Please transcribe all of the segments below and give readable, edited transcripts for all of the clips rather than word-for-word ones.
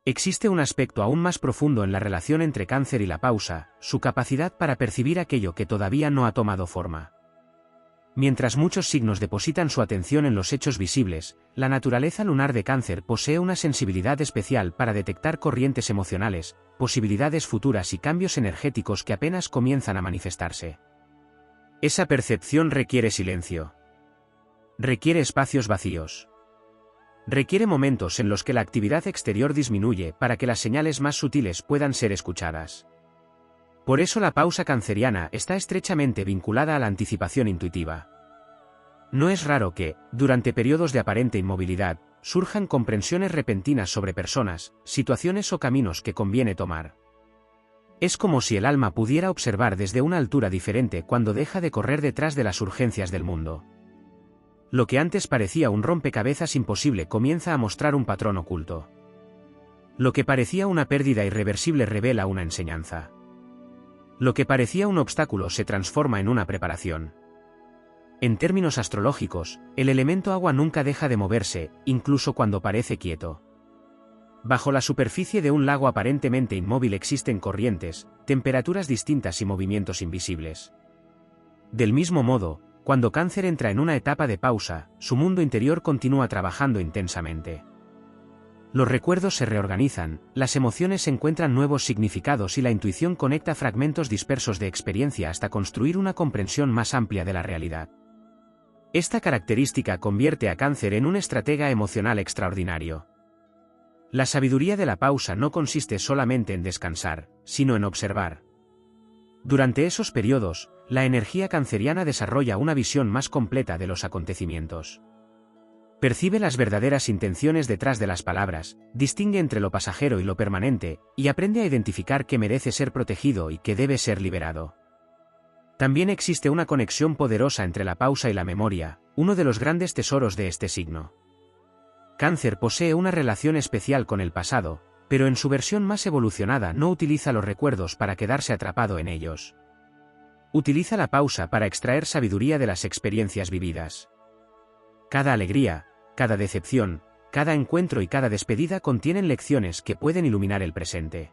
Existe un aspecto aún más profundo en la relación entre Cáncer y la pausa, su capacidad para percibir aquello que todavía no ha tomado forma. Mientras muchos signos depositan su atención en los hechos visibles, la naturaleza lunar de Cáncer posee una sensibilidad especial para detectar corrientes emocionales, posibilidades futuras y cambios energéticos que apenas comienzan a manifestarse. Esa percepción requiere silencio. Requiere espacios vacíos. Requiere momentos en los que la actividad exterior disminuye para que las señales más sutiles puedan ser escuchadas. Por eso la pausa canceriana está estrechamente vinculada a la anticipación intuitiva. No es raro que, durante periodos de aparente inmovilidad, surjan comprensiones repentinas sobre personas, situaciones o caminos que conviene tomar. Es como si el alma pudiera observar desde una altura diferente cuando deja de correr detrás de las urgencias del mundo. Lo que antes parecía un rompecabezas imposible comienza a mostrar un patrón oculto. Lo que parecía una pérdida irreversible revela una enseñanza. Lo que parecía un obstáculo se transforma en una preparación. En términos astrológicos, el elemento agua nunca deja de moverse, incluso cuando parece quieto. Bajo la superficie de un lago aparentemente inmóvil existen corrientes, temperaturas distintas y movimientos invisibles. Del mismo modo, cuando Cáncer entra en una etapa de pausa, su mundo interior continúa trabajando intensamente. Los recuerdos se reorganizan, las emociones encuentran nuevos significados y la intuición conecta fragmentos dispersos de experiencia hasta construir una comprensión más amplia de la realidad. Esta característica convierte a Cáncer en un estratega emocional extraordinario. La sabiduría de la pausa no consiste solamente en descansar, sino en observar. Durante esos periodos, la energía canceriana desarrolla una visión más completa de los acontecimientos. Percibe las verdaderas intenciones detrás de las palabras, distingue entre lo pasajero y lo permanente, y aprende a identificar qué merece ser protegido y qué debe ser liberado. También existe una conexión poderosa entre la pausa y la memoria, uno de los grandes tesoros de este signo. Cáncer posee una relación especial con el pasado, pero en su versión más evolucionada no utiliza los recuerdos para quedarse atrapado en ellos. Utiliza la pausa para extraer sabiduría de las experiencias vividas. Cada alegría, cada decepción, cada encuentro y cada despedida contienen lecciones que pueden iluminar el presente.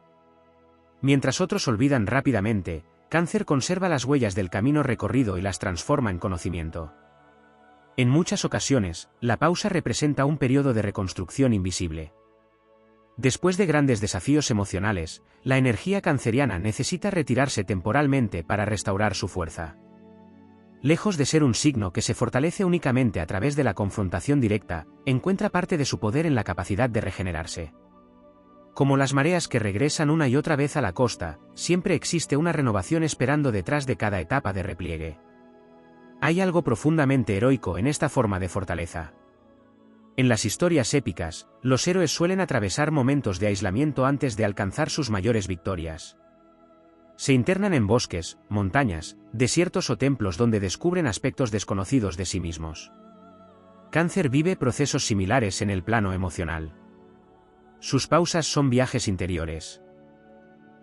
Mientras otros olvidan rápidamente, Cáncer conserva las huellas del camino recorrido y las transforma en conocimiento. En muchas ocasiones, la pausa representa un periodo de reconstrucción invisible. Después de grandes desafíos emocionales, la energía canceriana necesita retirarse temporalmente para restaurar su fuerza. Lejos de ser un signo que se fortalece únicamente a través de la confrontación directa, encuentra parte de su poder en la capacidad de regenerarse. Como las mareas que regresan una y otra vez a la costa, siempre existe una renovación esperando detrás de cada etapa de repliegue. Hay algo profundamente heroico en esta forma de fortaleza. En las historias épicas, los héroes suelen atravesar momentos de aislamiento antes de alcanzar sus mayores victorias. Se internan en bosques, montañas, desiertos o templos donde descubren aspectos desconocidos de sí mismos. Cáncer vive procesos similares en el plano emocional. Sus pausas son viajes interiores.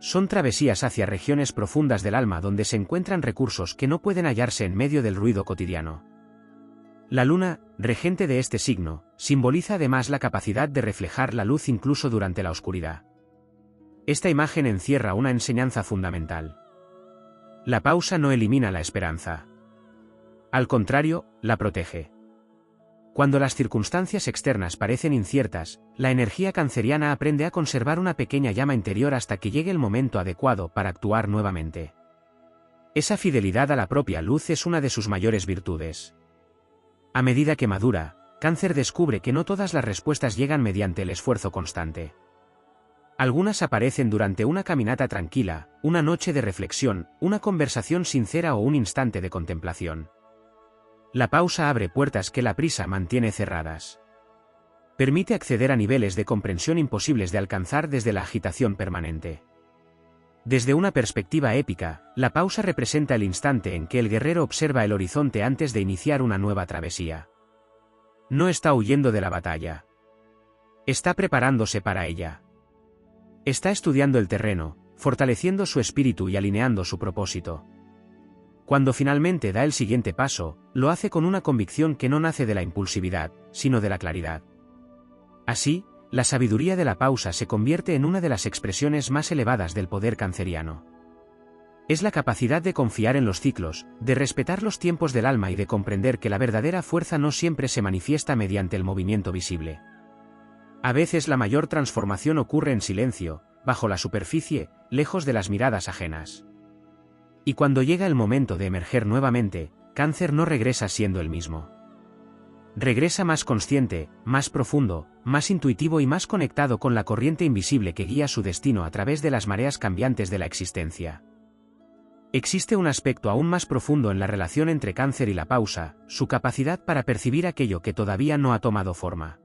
Son travesías hacia regiones profundas del alma donde se encuentran recursos que no pueden hallarse en medio del ruido cotidiano. La luna, regente de este signo, simboliza además la capacidad de reflejar la luz incluso durante la oscuridad. Esta imagen encierra una enseñanza fundamental. La pausa no elimina la esperanza. Al contrario, la protege. Cuando las circunstancias externas parecen inciertas, la energía canceriana aprende a conservar una pequeña llama interior hasta que llegue el momento adecuado para actuar nuevamente. Esa fidelidad a la propia luz es una de sus mayores virtudes. A medida que madura, Cáncer descubre que no todas las respuestas llegan mediante el esfuerzo constante. Algunas aparecen durante una caminata tranquila, una noche de reflexión, una conversación sincera o un instante de contemplación. La pausa abre puertas que la prisa mantiene cerradas. Permite acceder a niveles de comprensión imposibles de alcanzar desde la agitación permanente. Desde una perspectiva épica, la pausa representa el instante en que el guerrero observa el horizonte antes de iniciar una nueva travesía. No está huyendo de la batalla. Está preparándose para ella. Está estudiando el terreno, fortaleciendo su espíritu y alineando su propósito. Cuando finalmente da el siguiente paso, lo hace con una convicción que no nace de la impulsividad, sino de la claridad. Así, la sabiduría de la pausa se convierte en una de las expresiones más elevadas del poder canceriano. Es la capacidad de confiar en los ciclos, de respetar los tiempos del alma y de comprender que la verdadera fuerza no siempre se manifiesta mediante el movimiento visible. A veces la mayor transformación ocurre en silencio, bajo la superficie, lejos de las miradas ajenas. Y cuando llega el momento de emerger nuevamente, Cáncer no regresa siendo el mismo. Regresa más consciente, más profundo, más intuitivo y más conectado con la corriente invisible que guía su destino a través de las mareas cambiantes de la existencia. Existe un aspecto aún más profundo en la relación entre Cáncer y la pausa, su capacidad para percibir aquello que todavía no ha tomado forma.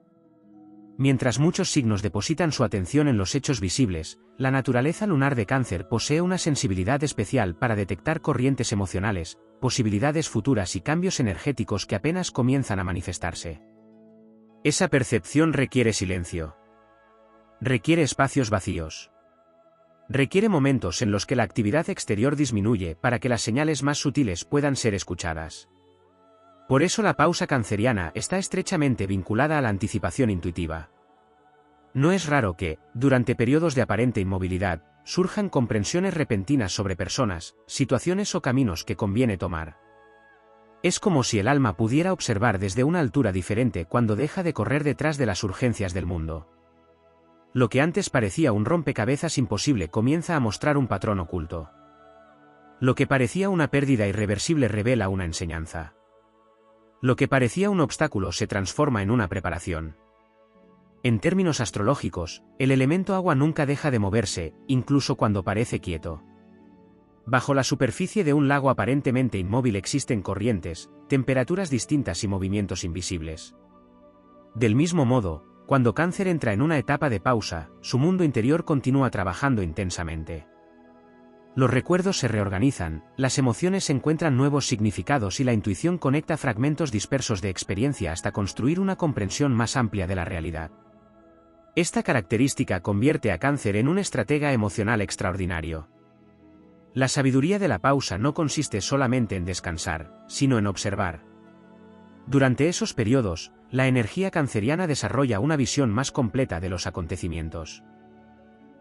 Mientras muchos signos depositan su atención en los hechos visibles, la naturaleza lunar de Cáncer posee una sensibilidad especial para detectar corrientes emocionales, posibilidades futuras y cambios energéticos que apenas comienzan a manifestarse. Esa percepción requiere silencio. Requiere espacios vacíos. Requiere momentos en los que la actividad exterior disminuye para que las señales más sutiles puedan ser escuchadas. Por eso la pausa canceriana está estrechamente vinculada a la anticipación intuitiva. No es raro que, durante periodos de aparente inmovilidad, surjan comprensiones repentinas sobre personas, situaciones o caminos que conviene tomar. Es como si el alma pudiera observar desde una altura diferente cuando deja de correr detrás de las urgencias del mundo. Lo que antes parecía un rompecabezas imposible comienza a mostrar un patrón oculto. Lo que parecía una pérdida irreversible revela una enseñanza. Lo que parecía un obstáculo se transforma en una preparación. En términos astrológicos, el elemento agua nunca deja de moverse, incluso cuando parece quieto. Bajo la superficie de un lago aparentemente inmóvil existen corrientes, temperaturas distintas y movimientos invisibles. Del mismo modo, cuando Cáncer entra en una etapa de pausa, su mundo interior continúa trabajando intensamente. Los recuerdos se reorganizan, las emociones encuentran nuevos significados y la intuición conecta fragmentos dispersos de experiencia hasta construir una comprensión más amplia de la realidad. Esta característica convierte a Cáncer en un estratega emocional extraordinario. La sabiduría de la pausa no consiste solamente en descansar, sino en observar. Durante esos periodos, la energía canceriana desarrolla una visión más completa de los acontecimientos.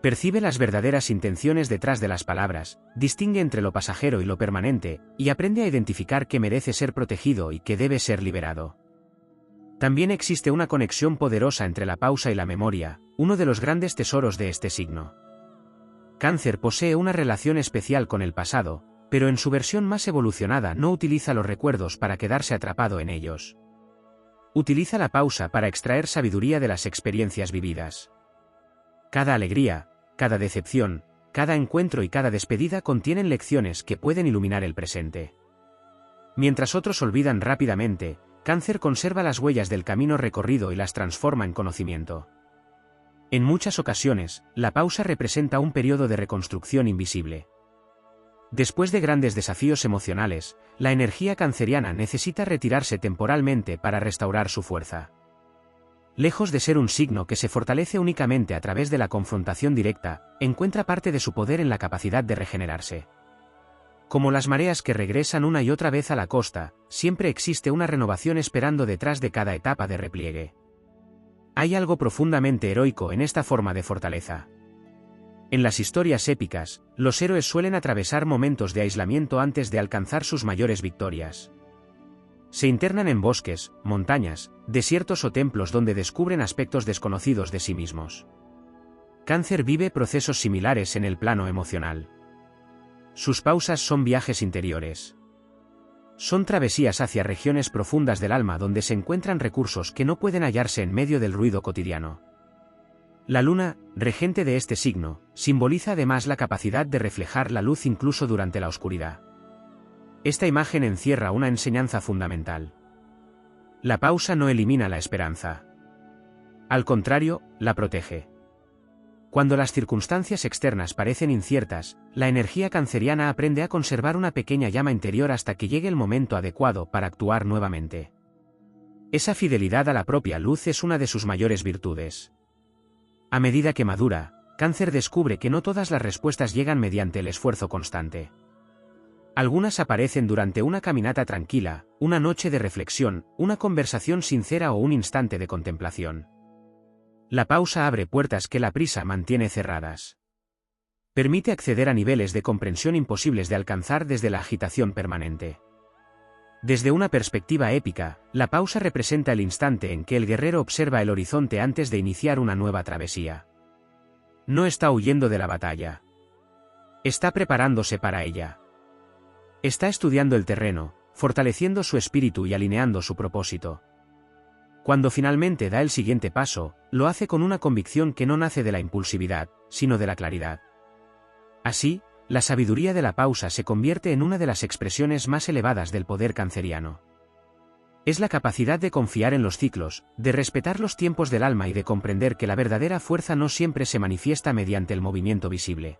Percibe las verdaderas intenciones detrás de las palabras, distingue entre lo pasajero y lo permanente, y aprende a identificar qué merece ser protegido y qué debe ser liberado. También existe una conexión poderosa entre la pausa y la memoria, uno de los grandes tesoros de este signo. Cáncer posee una relación especial con el pasado, pero en su versión más evolucionada no utiliza los recuerdos para quedarse atrapado en ellos. Utiliza la pausa para extraer sabiduría de las experiencias vividas. Cada alegría, cada decepción, cada encuentro y cada despedida contienen lecciones que pueden iluminar el presente. Mientras otros olvidan rápidamente, Cáncer conserva las huellas del camino recorrido y las transforma en conocimiento. En muchas ocasiones, la pausa representa un periodo de reconstrucción invisible. Después de grandes desafíos emocionales, la energía canceriana necesita retirarse temporalmente para restaurar su fuerza. Lejos de ser un signo que se fortalece únicamente a través de la confrontación directa, encuentra parte de su poder en la capacidad de regenerarse. Como las mareas que regresan una y otra vez a la costa, siempre existe una renovación esperando detrás de cada etapa de repliegue. Hay algo profundamente heroico en esta forma de fortaleza. En las historias épicas, los héroes suelen atravesar momentos de aislamiento antes de alcanzar sus mayores victorias. Se internan en bosques, montañas, desiertos o templos donde descubren aspectos desconocidos de sí mismos. Cáncer vive procesos similares en el plano emocional. Sus pausas son viajes interiores. Son travesías hacia regiones profundas del alma donde se encuentran recursos que no pueden hallarse en medio del ruido cotidiano. La luna, regente de este signo, simboliza además la capacidad de reflejar la luz incluso durante la oscuridad. Esta imagen encierra una enseñanza fundamental. La pausa no elimina la esperanza. Al contrario, la protege. Cuando las circunstancias externas parecen inciertas, la energía canceriana aprende a conservar una pequeña llama interior hasta que llegue el momento adecuado para actuar nuevamente. Esa fidelidad a la propia luz es una de sus mayores virtudes. A medida que madura, Cáncer descubre que no todas las respuestas llegan mediante el esfuerzo constante. Algunas aparecen durante una caminata tranquila, una noche de reflexión, una conversación sincera o un instante de contemplación. La pausa abre puertas que la prisa mantiene cerradas. Permite acceder a niveles de comprensión imposibles de alcanzar desde la agitación permanente. Desde una perspectiva épica, la pausa representa el instante en que el guerrero observa el horizonte antes de iniciar una nueva travesía. No está huyendo de la batalla. Está preparándose para ella. Está estudiando el terreno, fortaleciendo su espíritu y alineando su propósito. Cuando finalmente da el siguiente paso, lo hace con una convicción que no nace de la impulsividad, sino de la claridad. Así, la sabiduría de la pausa se convierte en una de las expresiones más elevadas del poder canceriano. Es la capacidad de confiar en los ciclos, de respetar los tiempos del alma y de comprender que la verdadera fuerza no siempre se manifiesta mediante el movimiento visible.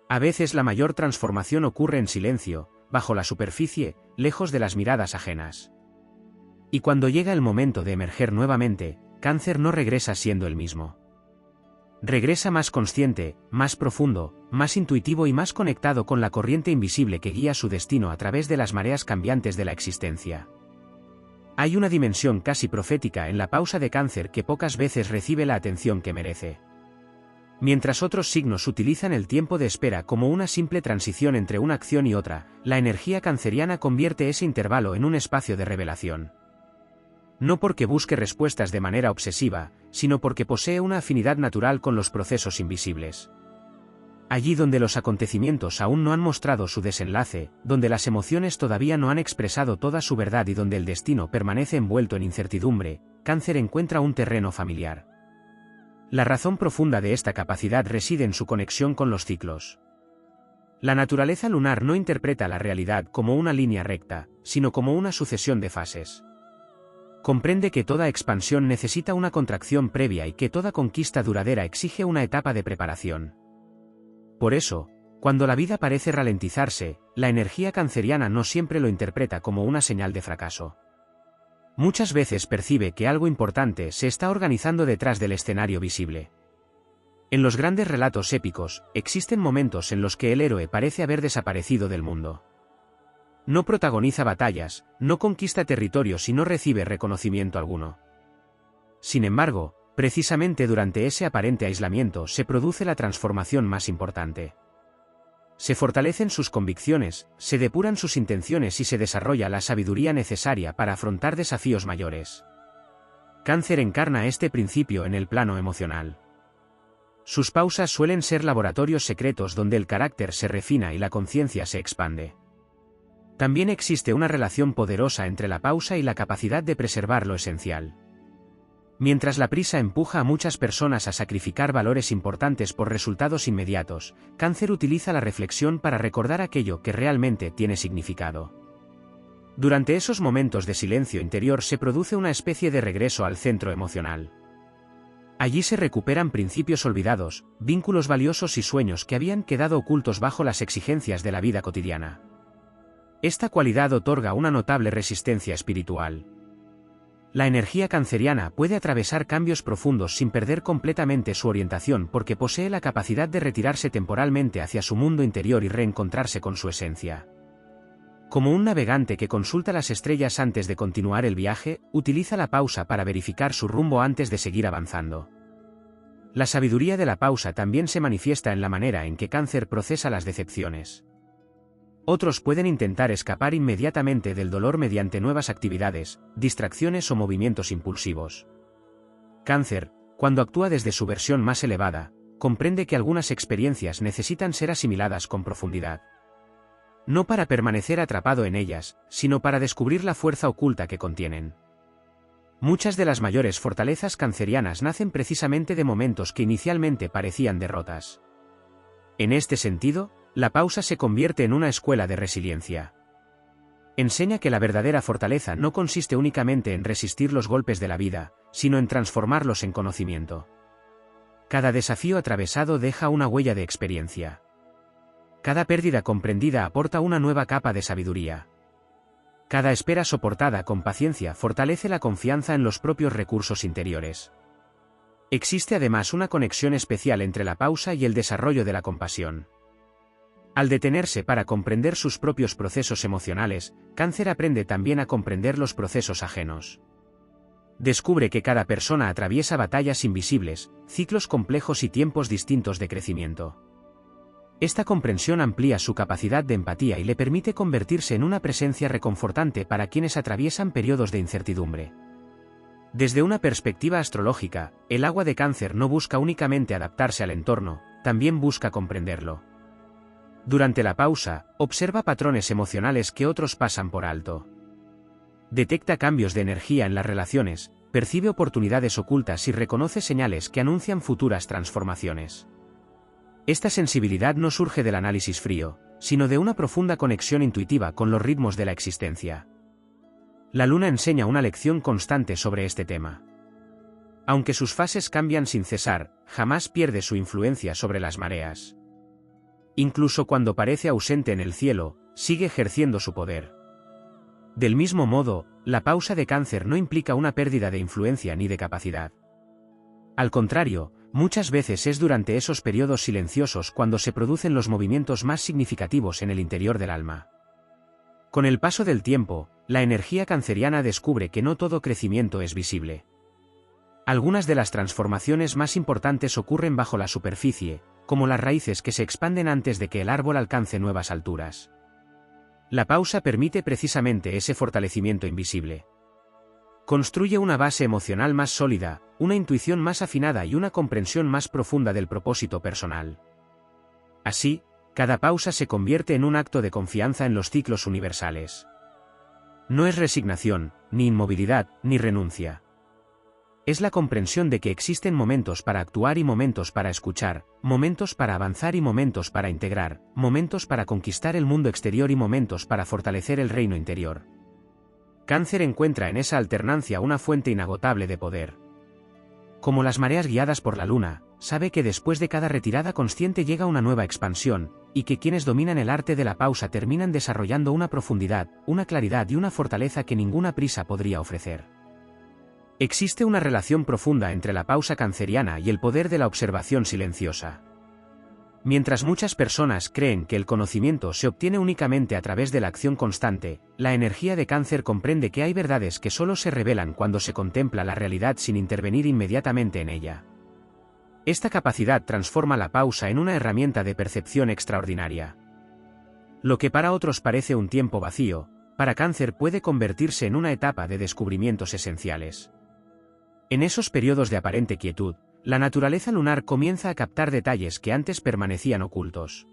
A veces la mayor transformación ocurre en silencio, bajo la superficie, lejos de las miradas ajenas. Y cuando llega el momento de emerger nuevamente, Cáncer no regresa siendo el mismo. Regresa más consciente, más profundo, más intuitivo y más conectado con la corriente invisible que guía su destino a través de las mareas cambiantes de la existencia. Hay una dimensión casi profética en la pausa de Cáncer que pocas veces recibe la atención que merece. Mientras otros signos utilizan el tiempo de espera como una simple transición entre una acción y otra, la energía canceriana convierte ese intervalo en un espacio de revelación. No porque busque respuestas de manera obsesiva, sino porque posee una afinidad natural con los procesos invisibles. Allí donde los acontecimientos aún no han mostrado su desenlace, donde las emociones todavía no han expresado toda su verdad y donde el destino permanece envuelto en incertidumbre, Cáncer encuentra un terreno familiar. La razón profunda de esta capacidad reside en su conexión con los ciclos. La naturaleza lunar no interpreta la realidad como una línea recta, sino como una sucesión de fases. Comprende que toda expansión necesita una contracción previa y que toda conquista duradera exige una etapa de preparación. Por eso, cuando la vida parece ralentizarse, la energía canceriana no siempre lo interpreta como una señal de fracaso. Muchas veces percibe que algo importante se está organizando detrás del escenario visible. En los grandes relatos épicos, existen momentos en los que el héroe parece haber desaparecido del mundo. No protagoniza batallas, no conquista territorios y no recibe reconocimiento alguno. Sin embargo, precisamente durante ese aparente aislamiento se produce la transformación más importante. Se fortalecen sus convicciones, se depuran sus intenciones y se desarrolla la sabiduría necesaria para afrontar desafíos mayores. Cáncer encarna este principio en el plano emocional. Sus pausas suelen ser laboratorios secretos donde el carácter se refina y la conciencia se expande. También existe una relación poderosa entre la pausa y la capacidad de preservar lo esencial. Mientras la prisa empuja a muchas personas a sacrificar valores importantes por resultados inmediatos, Cáncer utiliza la reflexión para recordar aquello que realmente tiene significado. Durante esos momentos de silencio interior se produce una especie de regreso al centro emocional. Allí se recuperan principios olvidados, vínculos valiosos y sueños que habían quedado ocultos bajo las exigencias de la vida cotidiana. Esta cualidad otorga una notable resistencia espiritual. La energía canceriana puede atravesar cambios profundos sin perder completamente su orientación porque posee la capacidad de retirarse temporalmente hacia su mundo interior y reencontrarse con su esencia. Como un navegante que consulta las estrellas antes de continuar el viaje, utiliza la pausa para verificar su rumbo antes de seguir avanzando. La sabiduría de la pausa también se manifiesta en la manera en que Cáncer procesa las decepciones. Otros pueden intentar escapar inmediatamente del dolor mediante nuevas actividades, distracciones o movimientos impulsivos. Cáncer, cuando actúa desde su versión más elevada, comprende que algunas experiencias necesitan ser asimiladas con profundidad. No para permanecer atrapado en ellas, sino para descubrir la fuerza oculta que contienen. Muchas de las mayores fortalezas cancerianas nacen precisamente de momentos que inicialmente parecían derrotas. En este sentido, la pausa se convierte en una escuela de resiliencia. Enseña que la verdadera fortaleza no consiste únicamente en resistir los golpes de la vida, sino en transformarlos en conocimiento. Cada desafío atravesado deja una huella de experiencia. Cada pérdida comprendida aporta una nueva capa de sabiduría. Cada espera soportada con paciencia fortalece la confianza en los propios recursos interiores. Existe además una conexión especial entre la pausa y el desarrollo de la compasión. Al detenerse para comprender sus propios procesos emocionales, Cáncer aprende también a comprender los procesos ajenos. Descubre que cada persona atraviesa batallas invisibles, ciclos complejos y tiempos distintos de crecimiento. Esta comprensión amplía su capacidad de empatía y le permite convertirse en una presencia reconfortante para quienes atraviesan periodos de incertidumbre. Desde una perspectiva astrológica, el agua de Cáncer no busca únicamente adaptarse al entorno, también busca comprenderlo. Durante la pausa, observa patrones emocionales que otros pasan por alto. Detecta cambios de energía en las relaciones, percibe oportunidades ocultas y reconoce señales que anuncian futuras transformaciones. Esta sensibilidad no surge del análisis frío, sino de una profunda conexión intuitiva con los ritmos de la existencia. La luna enseña una lección constante sobre este tema. Aunque sus fases cambian sin cesar, jamás pierde su influencia sobre las mareas. Incluso cuando parece ausente en el cielo, sigue ejerciendo su poder. Del mismo modo, la pausa de Cáncer no implica una pérdida de influencia ni de capacidad. Al contrario, muchas veces es durante esos periodos silenciosos cuando se producen los movimientos más significativos en el interior del alma. Con el paso del tiempo, la energía canceriana descubre que no todo crecimiento es visible. Algunas de las transformaciones más importantes ocurren bajo la superficie, como las raíces que se expanden antes de que el árbol alcance nuevas alturas. La pausa permite precisamente ese fortalecimiento invisible. Construye una base emocional más sólida, una intuición más afinada y una comprensión más profunda del propósito personal. Así, cada pausa se convierte en un acto de confianza en los ciclos universales. No es resignación, ni inmovilidad, ni renuncia. Es la comprensión de que existen momentos para actuar y momentos para escuchar, momentos para avanzar y momentos para integrar, momentos para conquistar el mundo exterior y momentos para fortalecer el reino interior. Cáncer encuentra en esa alternancia una fuente inagotable de poder. Como las mareas guiadas por la luna, sabe que después de cada retirada consciente llega una nueva expansión, y que quienes dominan el arte de la pausa terminan desarrollando una profundidad, una claridad y una fortaleza que ninguna prisa podría ofrecer. Existe una relación profunda entre la pausa canceriana y el poder de la observación silenciosa. Mientras muchas personas creen que el conocimiento se obtiene únicamente a través de la acción constante, la energía de Cáncer comprende que hay verdades que solo se revelan cuando se contempla la realidad sin intervenir inmediatamente en ella. Esta capacidad transforma la pausa en una herramienta de percepción extraordinaria. Lo que para otros parece un tiempo vacío, para Cáncer puede convertirse en una etapa de descubrimientos esenciales. En esos periodos de aparente quietud, la naturaleza lunar comienza a captar detalles que antes permanecían ocultos.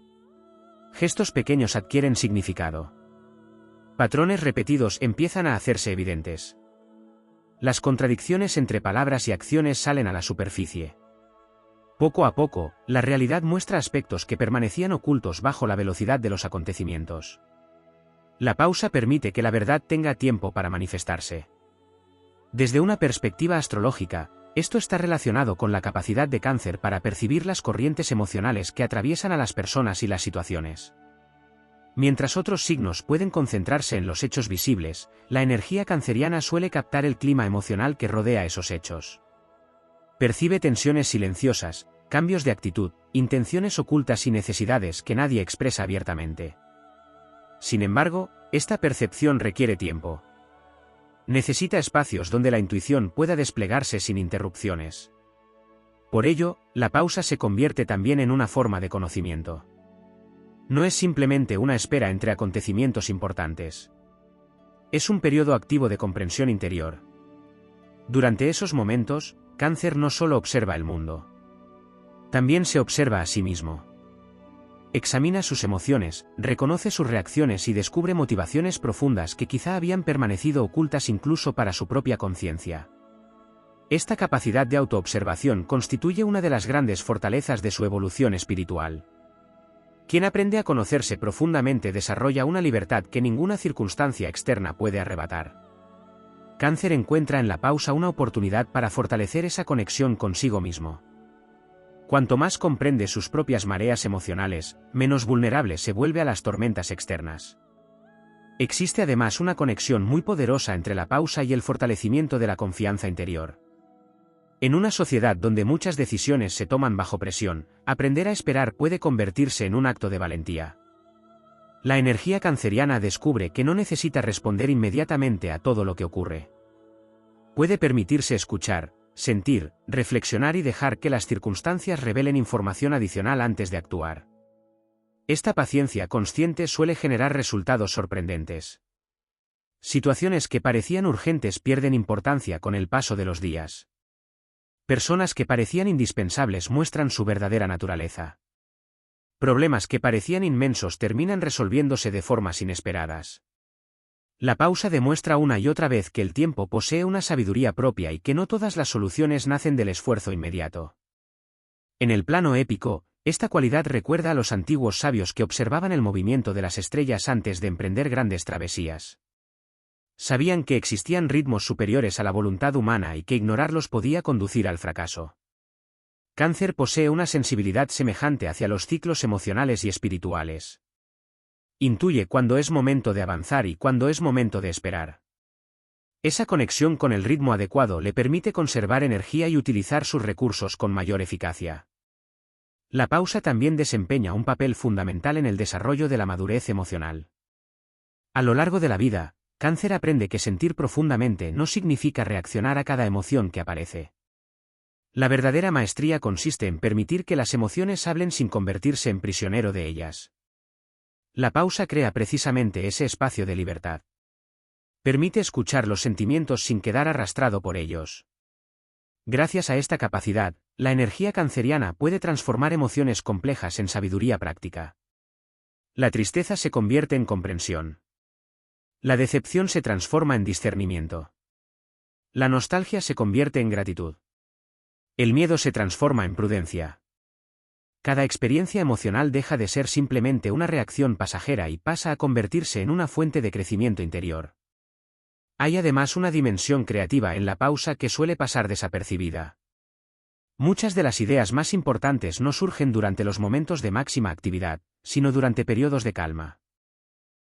Gestos pequeños adquieren significado. Patrones repetidos empiezan a hacerse evidentes. Las contradicciones entre palabras y acciones salen a la superficie. Poco a poco, la realidad muestra aspectos que permanecían ocultos bajo la velocidad de los acontecimientos. La pausa permite que la verdad tenga tiempo para manifestarse. Desde una perspectiva astrológica, esto está relacionado con la capacidad de Cáncer para percibir las corrientes emocionales que atraviesan a las personas y las situaciones. Mientras otros signos pueden concentrarse en los hechos visibles, la energía canceriana suele captar el clima emocional que rodea esos hechos. Percibe tensiones silenciosas, cambios de actitud, intenciones ocultas y necesidades que nadie expresa abiertamente. Sin embargo, esta percepción requiere tiempo. Necesita espacios donde la intuición pueda desplegarse sin interrupciones. Por ello, la pausa se convierte también en una forma de conocimiento. No es simplemente una espera entre acontecimientos importantes. Es un periodo activo de comprensión interior. Durante esos momentos, Cáncer no solo observa el mundo. También se observa a sí mismo. Examina sus emociones, reconoce sus reacciones y descubre motivaciones profundas que quizá habían permanecido ocultas incluso para su propia conciencia. Esta capacidad de autoobservación constituye una de las grandes fortalezas de su evolución espiritual. Quien aprende a conocerse profundamente desarrolla una libertad que ninguna circunstancia externa puede arrebatar. Cáncer encuentra en la pausa una oportunidad para fortalecer esa conexión consigo mismo. Cuanto más comprende sus propias mareas emocionales, menos vulnerable se vuelve a las tormentas externas. Existe además una conexión muy poderosa entre la pausa y el fortalecimiento de la confianza interior. En una sociedad donde muchas decisiones se toman bajo presión, aprender a esperar puede convertirse en un acto de valentía. La energía canceriana descubre que no necesita responder inmediatamente a todo lo que ocurre. Puede permitirse escuchar, sentir, reflexionar y dejar que las circunstancias revelen información adicional antes de actuar. Esta paciencia consciente suele generar resultados sorprendentes. Situaciones que parecían urgentes pierden importancia con el paso de los días. Personas que parecían indispensables muestran su verdadera naturaleza. Problemas que parecían inmensos terminan resolviéndose de formas inesperadas. La pausa demuestra una y otra vez que el tiempo posee una sabiduría propia y que no todas las soluciones nacen del esfuerzo inmediato. En el plano épico, esta cualidad recuerda a los antiguos sabios que observaban el movimiento de las estrellas antes de emprender grandes travesías. Sabían que existían ritmos superiores a la voluntad humana y que ignorarlos podía conducir al fracaso. Cáncer posee una sensibilidad semejante hacia los ciclos emocionales y espirituales. Intuye cuándo es momento de avanzar y cuándo es momento de esperar. Esa conexión con el ritmo adecuado le permite conservar energía y utilizar sus recursos con mayor eficacia. La pausa también desempeña un papel fundamental en el desarrollo de la madurez emocional. A lo largo de la vida, Cáncer aprende que sentir profundamente no significa reaccionar a cada emoción que aparece. La verdadera maestría consiste en permitir que las emociones hablen sin convertirse en prisionero de ellas. La pausa crea precisamente ese espacio de libertad. Permite escuchar los sentimientos sin quedar arrastrado por ellos. Gracias a esta capacidad, la energía canceriana puede transformar emociones complejas en sabiduría práctica. La tristeza se convierte en comprensión. La decepción se transforma en discernimiento. La nostalgia se convierte en gratitud. El miedo se transforma en prudencia. Cada experiencia emocional deja de ser simplemente una reacción pasajera y pasa a convertirse en una fuente de crecimiento interior. Hay además una dimensión creativa en la pausa que suele pasar desapercibida. Muchas de las ideas más importantes no surgen durante los momentos de máxima actividad, sino durante periodos de calma.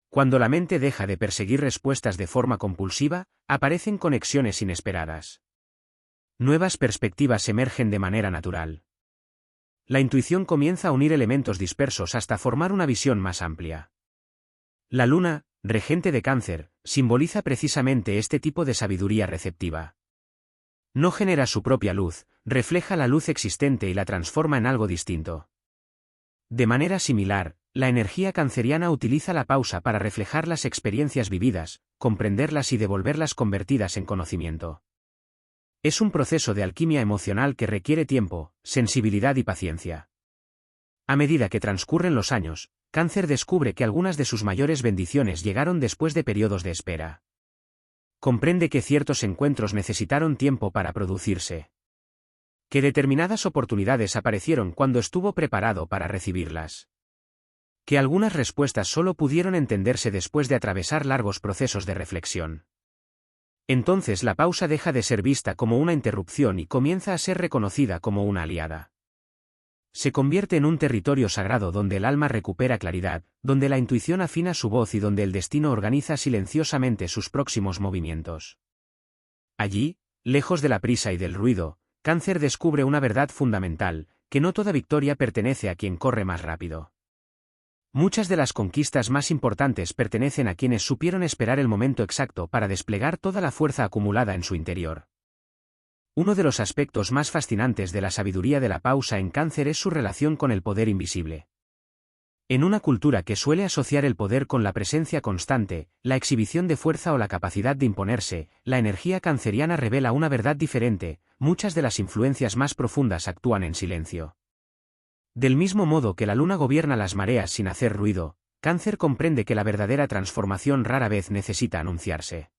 Cuando la mente deja de perseguir respuestas de forma compulsiva, aparecen conexiones inesperadas. Nuevas perspectivas emergen de manera natural. La intuición comienza a unir elementos dispersos hasta formar una visión más amplia. La luna, regente de Cáncer, simboliza precisamente este tipo de sabiduría receptiva. No genera su propia luz, refleja la luz existente y la transforma en algo distinto. De manera similar, la energía canceriana utiliza la pausa para reflejar las experiencias vividas, comprenderlas y devolverlas convertidas en conocimiento. Es un proceso de alquimia emocional que requiere tiempo, sensibilidad y paciencia. A medida que transcurren los años, Cáncer descubre que algunas de sus mayores bendiciones llegaron después de periodos de espera. Comprende que ciertos encuentros necesitaron tiempo para producirse. Que determinadas oportunidades aparecieron cuando estuvo preparado para recibirlas. Que algunas respuestas solo pudieron entenderse después de atravesar largos procesos de reflexión. Entonces la pausa deja de ser vista como una interrupción y comienza a ser reconocida como una aliada. Se convierte en un territorio sagrado donde el alma recupera claridad, donde la intuición afina su voz y donde el destino organiza silenciosamente sus próximos movimientos. Allí, lejos de la prisa y del ruido, Cáncer descubre una verdad fundamental, que no toda victoria pertenece a quien corre más rápido. Muchas de las conquistas más importantes pertenecen a quienes supieron esperar el momento exacto para desplegar toda la fuerza acumulada en su interior. Uno de los aspectos más fascinantes de la sabiduría de la pausa en Cáncer es su relación con el poder invisible. En una cultura que suele asociar el poder con la presencia constante, la exhibición de fuerza o la capacidad de imponerse, la energía canceriana revela una verdad diferente: muchas de las influencias más profundas actúan en silencio. Del mismo modo que la luna gobierna las mareas sin hacer ruido, Cáncer comprende que la verdadera transformación rara vez necesita anunciarse.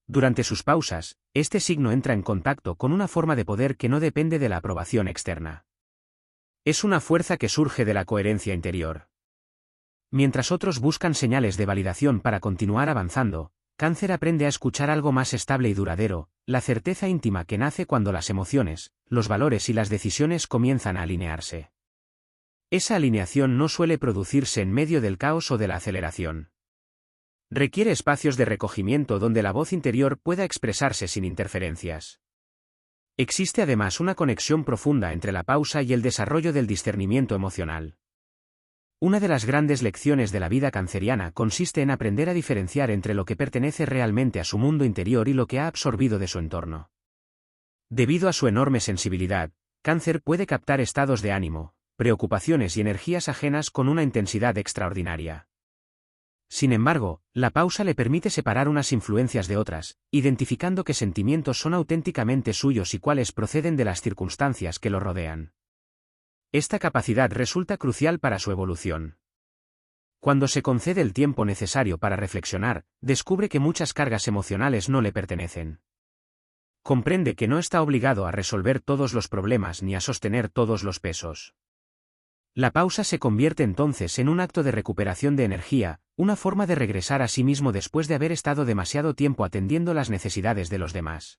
Durante sus pausas, este signo entra en contacto con una forma de poder que no depende de la aprobación externa. Es una fuerza que surge de la coherencia interior. Mientras otros buscan señales de validación para continuar avanzando, Cáncer aprende a escuchar algo más estable y duradero: la certeza íntima que nace cuando las emociones, los valores y las decisiones comienzan a alinearse. Esa alineación no suele producirse en medio del caos o de la aceleración. Requiere espacios de recogimiento donde la voz interior pueda expresarse sin interferencias. Existe además una conexión profunda entre la pausa y el desarrollo del discernimiento emocional. Una de las grandes lecciones de la vida canceriana consiste en aprender a diferenciar entre lo que pertenece realmente a su mundo interior y lo que ha absorbido de su entorno. Debido a su enorme sensibilidad, Cáncer puede captar estados de ánimo, preocupaciones y energías ajenas con una intensidad extraordinaria. Sin embargo, la pausa le permite separar unas influencias de otras, identificando qué sentimientos son auténticamente suyos y cuáles proceden de las circunstancias que lo rodean. Esta capacidad resulta crucial para su evolución. Cuando se concede el tiempo necesario para reflexionar, descubre que muchas cargas emocionales no le pertenecen. Comprende que no está obligado a resolver todos los problemas ni a sostener todos los pesos. La pausa se convierte entonces en un acto de recuperación de energía, una forma de regresar a sí mismo después de haber estado demasiado tiempo atendiendo las necesidades de los demás.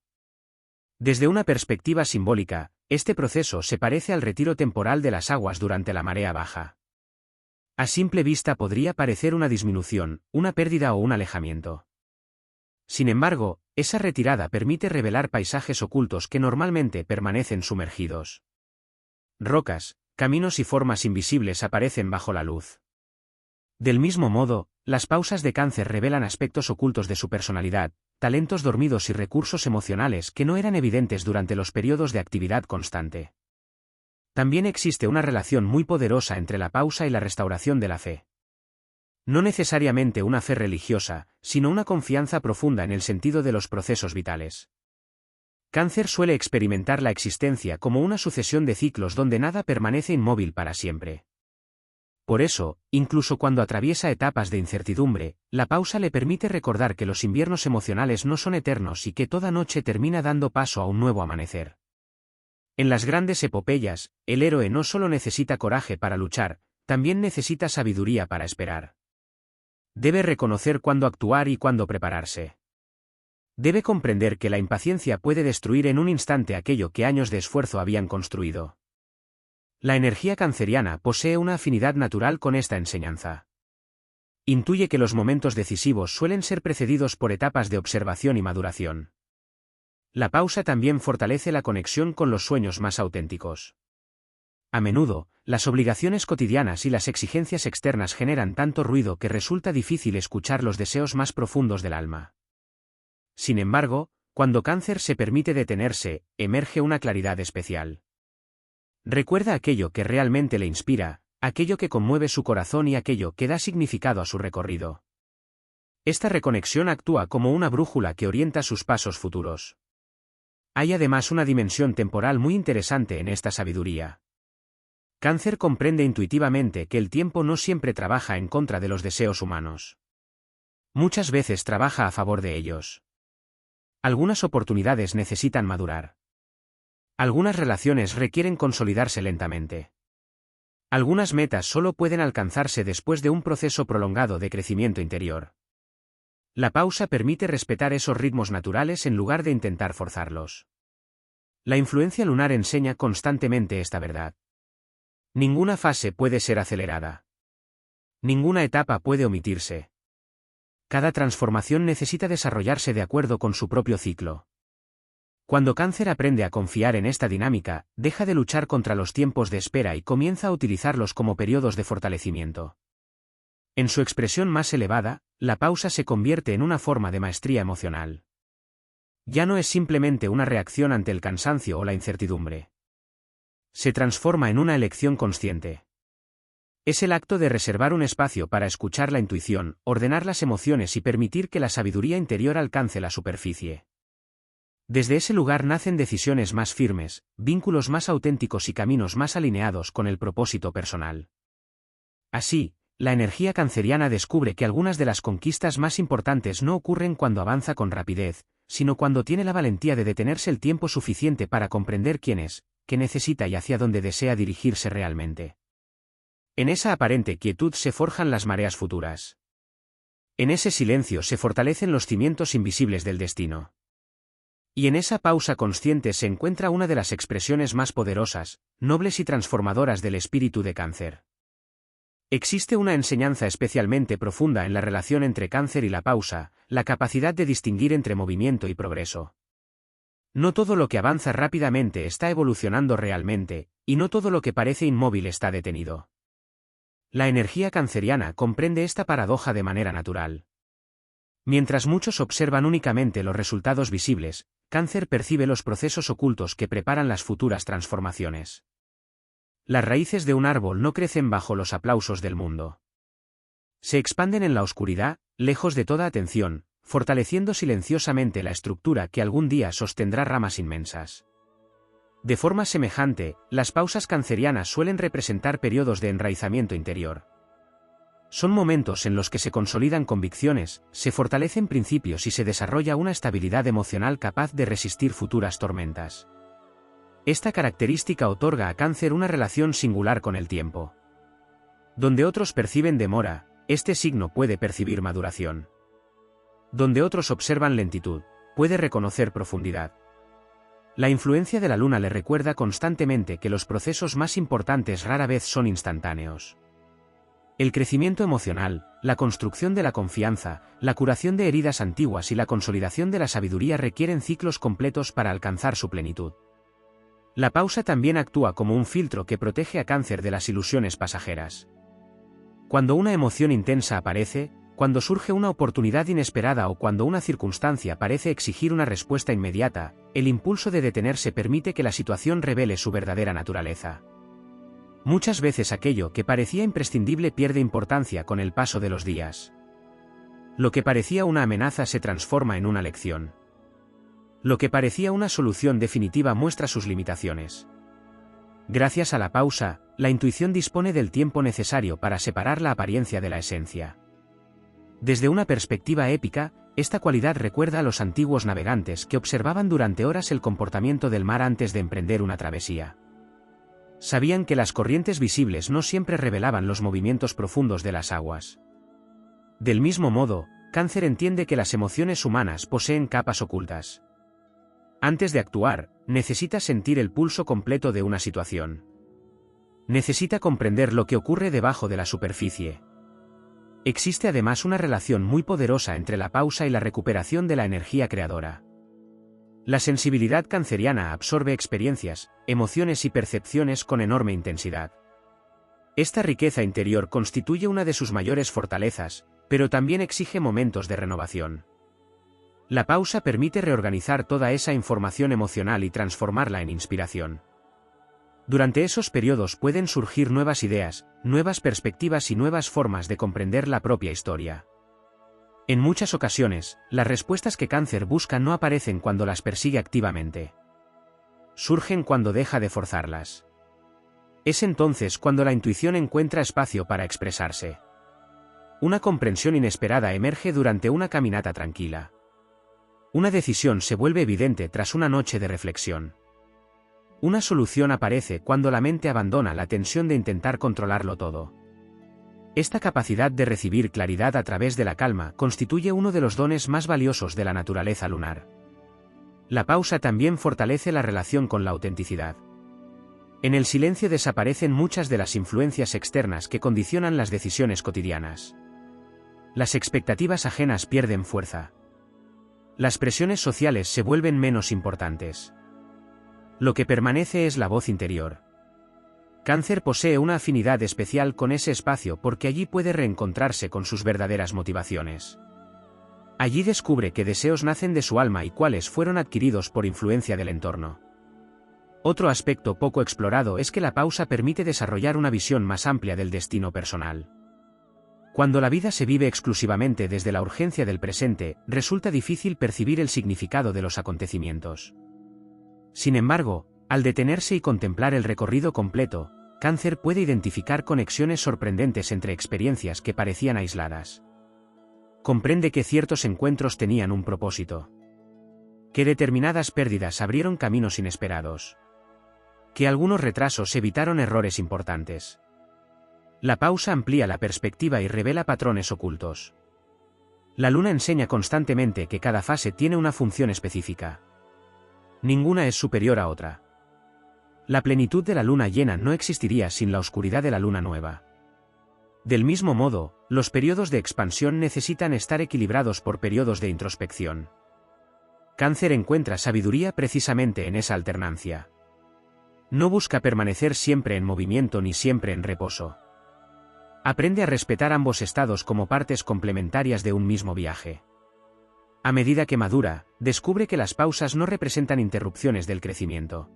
Desde una perspectiva simbólica, este proceso se parece al retiro temporal de las aguas durante la marea baja. A simple vista podría parecer una disminución, una pérdida o un alejamiento. Sin embargo, esa retirada permite revelar paisajes ocultos que normalmente permanecen sumergidos. Rocas, caminos y formas invisibles aparecen bajo la luz. Del mismo modo, las pausas de Cáncer revelan aspectos ocultos de su personalidad, talentos dormidos y recursos emocionales que no eran evidentes durante los periodos de actividad constante. También existe una relación muy poderosa entre la pausa y la restauración de la fe. No necesariamente una fe religiosa, sino una confianza profunda en el sentido de los procesos vitales. Cáncer suele experimentar la existencia como una sucesión de ciclos donde nada permanece inmóvil para siempre. Por eso, incluso cuando atraviesa etapas de incertidumbre, la pausa le permite recordar que los inviernos emocionales no son eternos y que toda noche termina dando paso a un nuevo amanecer. En las grandes epopeyas, el héroe no solo necesita coraje para luchar, también necesita sabiduría para esperar. Debe reconocer cuándo actuar y cuándo prepararse. Debe comprender que la impaciencia puede destruir en un instante aquello que años de esfuerzo habían construido. La energía canceriana posee una afinidad natural con esta enseñanza. Intuye que los momentos decisivos suelen ser precedidos por etapas de observación y maduración. La pausa también fortalece la conexión con los sueños más auténticos. A menudo, las obligaciones cotidianas y las exigencias externas generan tanto ruido que resulta difícil escuchar los deseos más profundos del alma. Sin embargo, cuando Cáncer se permite detenerse, emerge una claridad especial. Recuerda aquello que realmente le inspira, aquello que conmueve su corazón y aquello que da significado a su recorrido. Esta reconexión actúa como una brújula que orienta sus pasos futuros. Hay además una dimensión temporal muy interesante en esta sabiduría. Cáncer comprende intuitivamente que el tiempo no siempre trabaja en contra de los deseos humanos. Muchas veces trabaja a favor de ellos. Algunas oportunidades necesitan madurar. Algunas relaciones requieren consolidarse lentamente. Algunas metas solo pueden alcanzarse después de un proceso prolongado de crecimiento interior. La pausa permite respetar esos ritmos naturales en lugar de intentar forzarlos. La influencia lunar enseña constantemente esta verdad. Ninguna fase puede ser acelerada. Ninguna etapa puede omitirse. Cada transformación necesita desarrollarse de acuerdo con su propio ciclo. Cuando Cáncer aprende a confiar en esta dinámica, deja de luchar contra los tiempos de espera y comienza a utilizarlos como periodos de fortalecimiento. En su expresión más elevada, la pausa se convierte en una forma de maestría emocional. Ya no es simplemente una reacción ante el cansancio o la incertidumbre. Se transforma en una elección consciente. Es el acto de reservar un espacio para escuchar la intuición, ordenar las emociones y permitir que la sabiduría interior alcance la superficie. Desde ese lugar nacen decisiones más firmes, vínculos más auténticos y caminos más alineados con el propósito personal. Así, la energía canceriana descubre que algunas de las conquistas más importantes no ocurren cuando avanza con rapidez, sino cuando tiene la valentía de detenerse el tiempo suficiente para comprender quién es, qué necesita y hacia dónde desea dirigirse realmente. En esa aparente quietud se forjan las mareas futuras. En ese silencio se fortalecen los cimientos invisibles del destino. Y en esa pausa consciente se encuentra una de las expresiones más poderosas, nobles y transformadoras del espíritu de Cáncer. Existe una enseñanza especialmente profunda en la relación entre Cáncer y la pausa, la capacidad de distinguir entre movimiento y progreso. No todo lo que avanza rápidamente está evolucionando realmente, y no todo lo que parece inmóvil está detenido. La energía canceriana comprende esta paradoja de manera natural. Mientras muchos observan únicamente los resultados visibles, Cáncer percibe los procesos ocultos que preparan las futuras transformaciones. Las raíces de un árbol no crecen bajo los aplausos del mundo. Se expanden en la oscuridad, lejos de toda atención, fortaleciendo silenciosamente la estructura que algún día sostendrá ramas inmensas. De forma semejante, las pausas cancerianas suelen representar periodos de enraizamiento interior. Son momentos en los que se consolidan convicciones, se fortalecen principios y se desarrolla una estabilidad emocional capaz de resistir futuras tormentas. Esta característica otorga a Cáncer una relación singular con el tiempo. Donde otros perciben demora, este signo puede percibir maduración. Donde otros observan lentitud, puede reconocer profundidad. La influencia de la luna le recuerda constantemente que los procesos más importantes rara vez son instantáneos. El crecimiento emocional, la construcción de la confianza, la curación de heridas antiguas y la consolidación de la sabiduría requieren ciclos completos para alcanzar su plenitud. La pausa también actúa como un filtro que protege a Cáncer de las ilusiones pasajeras. Cuando una emoción intensa aparece, cuando surge una oportunidad inesperada o cuando una circunstancia parece exigir una respuesta inmediata, el impulso de detenerse permite que la situación revele su verdadera naturaleza. Muchas veces aquello que parecía imprescindible pierde importancia con el paso de los días. Lo que parecía una amenaza se transforma en una lección. Lo que parecía una solución definitiva muestra sus limitaciones. Gracias a la pausa, la intuición dispone del tiempo necesario para separar la apariencia de la esencia. Desde una perspectiva épica, esta cualidad recuerda a los antiguos navegantes que observaban durante horas el comportamiento del mar antes de emprender una travesía. Sabían que las corrientes visibles no siempre revelaban los movimientos profundos de las aguas. Del mismo modo, Cáncer entiende que las emociones humanas poseen capas ocultas. Antes de actuar, necesita sentir el pulso completo de una situación. Necesita comprender lo que ocurre debajo de la superficie. Existe además una relación muy poderosa entre la pausa y la recuperación de la energía creadora. La sensibilidad canceriana absorbe experiencias, emociones y percepciones con enorme intensidad. Esta riqueza interior constituye una de sus mayores fortalezas, pero también exige momentos de renovación. La pausa permite reorganizar toda esa información emocional y transformarla en inspiración. Durante esos periodos pueden surgir nuevas ideas, nuevas perspectivas y nuevas formas de comprender la propia historia. En muchas ocasiones, las respuestas que Cáncer busca no aparecen cuando las persigue activamente. Surgen cuando deja de forzarlas. Es entonces cuando la intuición encuentra espacio para expresarse. Una comprensión inesperada emerge durante una caminata tranquila. Una decisión se vuelve evidente tras una noche de reflexión. Una solución aparece cuando la mente abandona la tensión de intentar controlarlo todo. Esta capacidad de recibir claridad a través de la calma constituye uno de los dones más valiosos de la naturaleza lunar. La pausa también fortalece la relación con la autenticidad. En el silencio desaparecen muchas de las influencias externas que condicionan las decisiones cotidianas. Las expectativas ajenas pierden fuerza. Las presiones sociales se vuelven menos importantes. Lo que permanece es la voz interior. Cáncer posee una afinidad especial con ese espacio porque allí puede reencontrarse con sus verdaderas motivaciones. Allí descubre qué deseos nacen de su alma y cuáles fueron adquiridos por influencia del entorno. Otro aspecto poco explorado es que la pausa permite desarrollar una visión más amplia del destino personal. Cuando la vida se vive exclusivamente desde la urgencia del presente, resulta difícil percibir el significado de los acontecimientos. Sin embargo, al detenerse y contemplar el recorrido completo, Cáncer puede identificar conexiones sorprendentes entre experiencias que parecían aisladas. Comprende que ciertos encuentros tenían un propósito. Que determinadas pérdidas abrieron caminos inesperados. Que algunos retrasos evitaron errores importantes. La pausa amplía la perspectiva y revela patrones ocultos. La luna enseña constantemente que cada fase tiene una función específica. Ninguna es superior a otra. La plenitud de la luna llena no existiría sin la oscuridad de la luna nueva. Del mismo modo, los periodos de expansión necesitan estar equilibrados por periodos de introspección. Cáncer encuentra sabiduría precisamente en esa alternancia. No busca permanecer siempre en movimiento ni siempre en reposo. Aprende a respetar ambos estados como partes complementarias de un mismo viaje. A medida que madura, descubre que las pausas no representan interrupciones del crecimiento.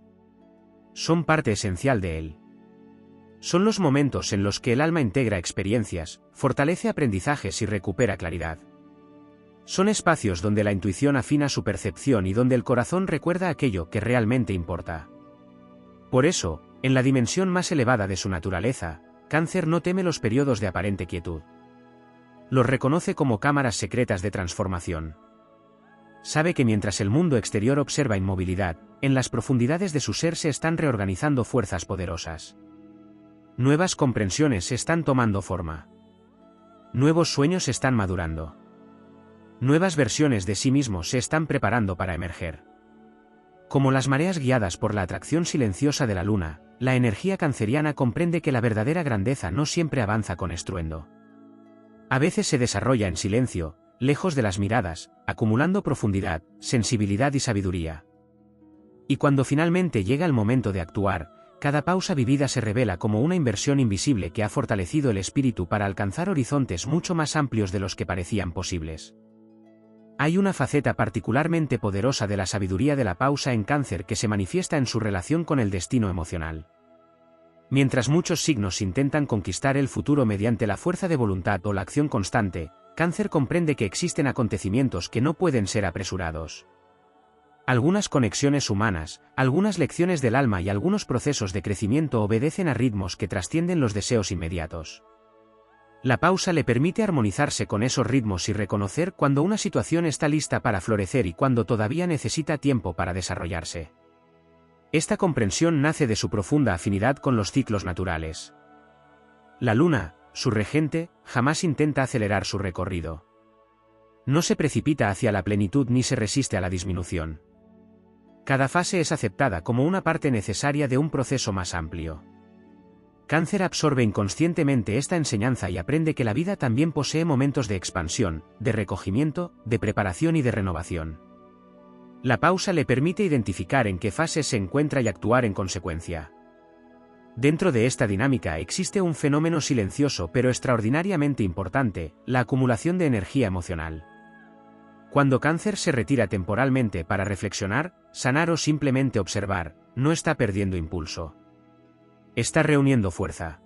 Son parte esencial de él. Son los momentos en los que el alma integra experiencias, fortalece aprendizajes y recupera claridad. Son espacios donde la intuición afina su percepción y donde el corazón recuerda aquello que realmente importa. Por eso, en la dimensión más elevada de su naturaleza, Cáncer no teme los periodos de aparente quietud. Los reconoce como cámaras secretas de transformación. Sabe que mientras el mundo exterior observa inmovilidad, en las profundidades de su ser se están reorganizando fuerzas poderosas. Nuevas comprensiones están tomando forma. Nuevos sueños están madurando. Nuevas versiones de sí mismo se están preparando para emerger. Como las mareas guiadas por la atracción silenciosa de la luna, la energía canceriana comprende que la verdadera grandeza no siempre avanza con estruendo. A veces se desarrolla en silencio, lejos de las miradas, acumulando profundidad, sensibilidad y sabiduría. Y cuando finalmente llega el momento de actuar, cada pausa vivida se revela como una inversión invisible que ha fortalecido el espíritu para alcanzar horizontes mucho más amplios de los que parecían posibles. Hay una faceta particularmente poderosa de la sabiduría de la pausa en Cáncer que se manifiesta en su relación con el destino emocional. Mientras muchos signos intentan conquistar el futuro mediante la fuerza de voluntad o la acción constante, Cáncer comprende que existen acontecimientos que no pueden ser apresurados. Algunas conexiones humanas, algunas lecciones del alma y algunos procesos de crecimiento obedecen a ritmos que trascienden los deseos inmediatos. La pausa le permite armonizarse con esos ritmos y reconocer cuando una situación está lista para florecer y cuando todavía necesita tiempo para desarrollarse. Esta comprensión nace de su profunda afinidad con los ciclos naturales. La luna, su regente, jamás intenta acelerar su recorrido. No se precipita hacia la plenitud ni se resiste a la disminución. Cada fase es aceptada como una parte necesaria de un proceso más amplio. Cáncer absorbe inconscientemente esta enseñanza y aprende que la vida también posee momentos de expansión, de recogimiento, de preparación y de renovación. La pausa le permite identificar en qué fase se encuentra y actuar en consecuencia. Dentro de esta dinámica existe un fenómeno silencioso pero extraordinariamente importante, la acumulación de energía emocional. Cuando Cáncer se retira temporalmente para reflexionar, sanar o simplemente observar, no está perdiendo impulso. Está reuniendo fuerza.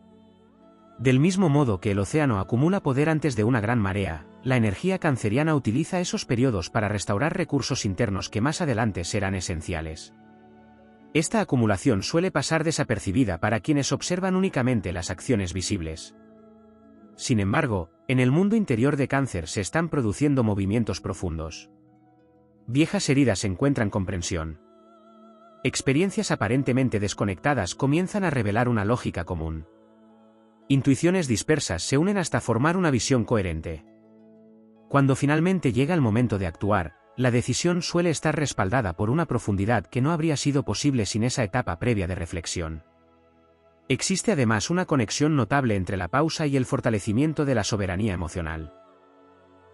Del mismo modo que el océano acumula poder antes de una gran marea, la energía canceriana utiliza esos periodos para restaurar recursos internos que más adelante serán esenciales. Esta acumulación suele pasar desapercibida para quienes observan únicamente las acciones visibles. Sin embargo, en el mundo interior de Cáncer se están produciendo movimientos profundos. Viejas heridas encuentran comprensión. Experiencias aparentemente desconectadas comienzan a revelar una lógica común. Intuiciones dispersas se unen hasta formar una visión coherente. Cuando finalmente llega el momento de actuar, la decisión suele estar respaldada por una profundidad que no habría sido posible sin esa etapa previa de reflexión. Existe además una conexión notable entre la pausa y el fortalecimiento de la soberanía emocional.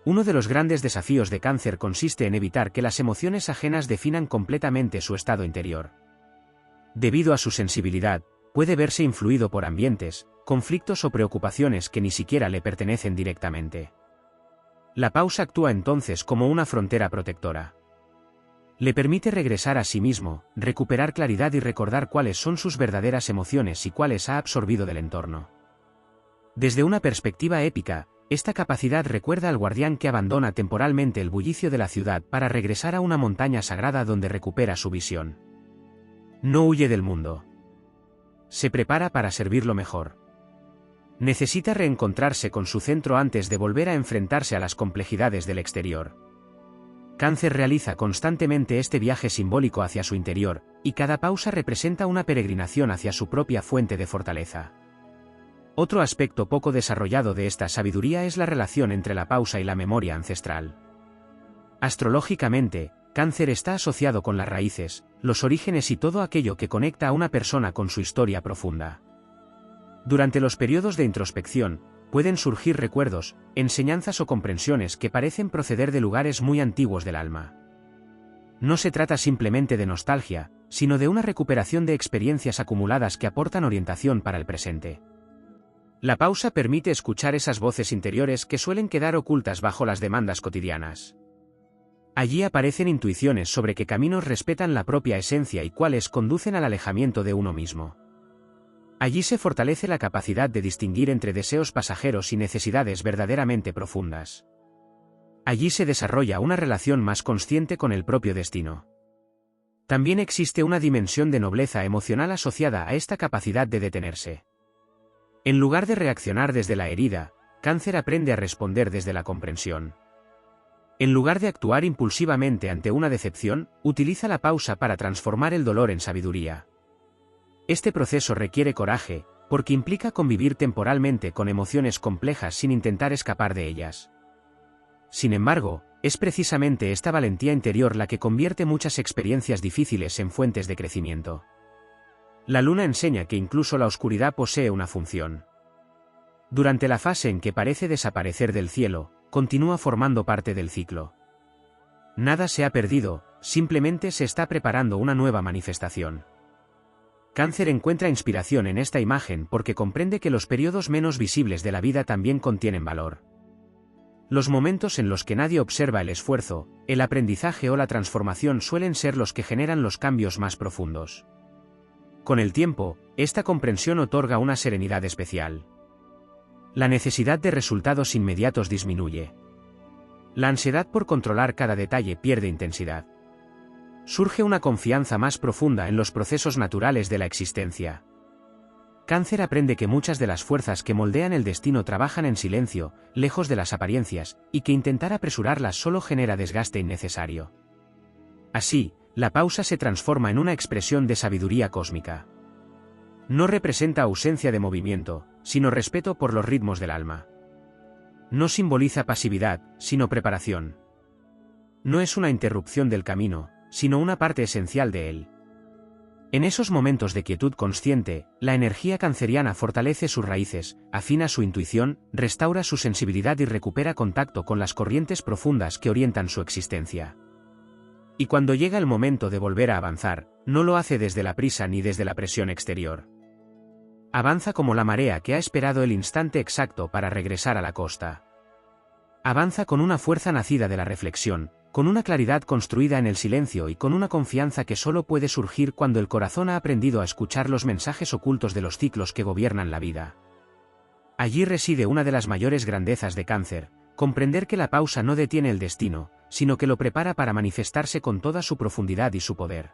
Uno de los grandes desafíos de Cáncer consiste en evitar que las emociones ajenas definan completamente su estado interior. Debido a su sensibilidad, puede verse influido por ambientes, conflictos o preocupaciones que ni siquiera le pertenecen directamente. La pausa actúa entonces como una frontera protectora. Le permite regresar a sí mismo, recuperar claridad y recordar cuáles son sus verdaderas emociones y cuáles ha absorbido del entorno. Desde una perspectiva épica, esta capacidad recuerda al guardián que abandona temporalmente el bullicio de la ciudad para regresar a una montaña sagrada donde recupera su visión. No huye del mundo. Se prepara para servirlo mejor. Necesita reencontrarse con su centro antes de volver a enfrentarse a las complejidades del exterior. Cáncer realiza constantemente este viaje simbólico hacia su interior, y cada pausa representa una peregrinación hacia su propia fuente de fortaleza. Otro aspecto poco desarrollado de esta sabiduría es la relación entre la pausa y la memoria ancestral. Astrológicamente, Cáncer está asociado con las raíces, los orígenes y todo aquello que conecta a una persona con su historia profunda. Durante los periodos de introspección, pueden surgir recuerdos, enseñanzas o comprensiones que parecen proceder de lugares muy antiguos del alma. No se trata simplemente de nostalgia, sino de una recuperación de experiencias acumuladas que aportan orientación para el presente. La pausa permite escuchar esas voces interiores que suelen quedar ocultas bajo las demandas cotidianas. Allí aparecen intuiciones sobre qué caminos respetan la propia esencia y cuáles conducen al alejamiento de uno mismo. Allí se fortalece la capacidad de distinguir entre deseos pasajeros y necesidades verdaderamente profundas. Allí se desarrolla una relación más consciente con el propio destino. También existe una dimensión de nobleza emocional asociada a esta capacidad de detenerse. En lugar de reaccionar desde la herida, Cáncer aprende a responder desde la comprensión. En lugar de actuar impulsivamente ante una decepción, utiliza la pausa para transformar el dolor en sabiduría. Este proceso requiere coraje, porque implica convivir temporalmente con emociones complejas sin intentar escapar de ellas. Sin embargo, es precisamente esta valentía interior la que convierte muchas experiencias difíciles en fuentes de crecimiento. La luna enseña que incluso la oscuridad posee una función. Durante la fase en que parece desaparecer del cielo, continúa formando parte del ciclo. Nada se ha perdido, simplemente se está preparando una nueva manifestación. Cáncer encuentra inspiración en esta imagen porque comprende que los periodos menos visibles de la vida también contienen valor. Los momentos en los que nadie observa el esfuerzo, el aprendizaje o la transformación suelen ser los que generan los cambios más profundos. Con el tiempo, esta comprensión otorga una serenidad especial. La necesidad de resultados inmediatos disminuye. La ansiedad por controlar cada detalle pierde intensidad. Surge una confianza más profunda en los procesos naturales de la existencia. Cáncer aprende que muchas de las fuerzas que moldean el destino trabajan en silencio, lejos de las apariencias, y que intentar apresurarlas solo genera desgaste innecesario. Así, la pausa se transforma en una expresión de sabiduría cósmica. No representa ausencia de movimiento, sino respeto por los ritmos del alma. No simboliza pasividad, sino preparación. No es una interrupción del camino, sino una parte esencial de él. En esos momentos de quietud consciente, la energía canceriana fortalece sus raíces, afina su intuición, restaura su sensibilidad y recupera contacto con las corrientes profundas que orientan su existencia. Y cuando llega el momento de volver a avanzar, no lo hace desde la prisa ni desde la presión exterior. Avanza como la marea que ha esperado el instante exacto para regresar a la costa. Avanza con una fuerza nacida de la reflexión, con una claridad construida en el silencio y con una confianza que solo puede surgir cuando el corazón ha aprendido a escuchar los mensajes ocultos de los ciclos que gobiernan la vida. Allí reside una de las mayores grandezas de Cáncer, comprender que la pausa no detiene el destino, sino que lo prepara para manifestarse con toda su profundidad y su poder.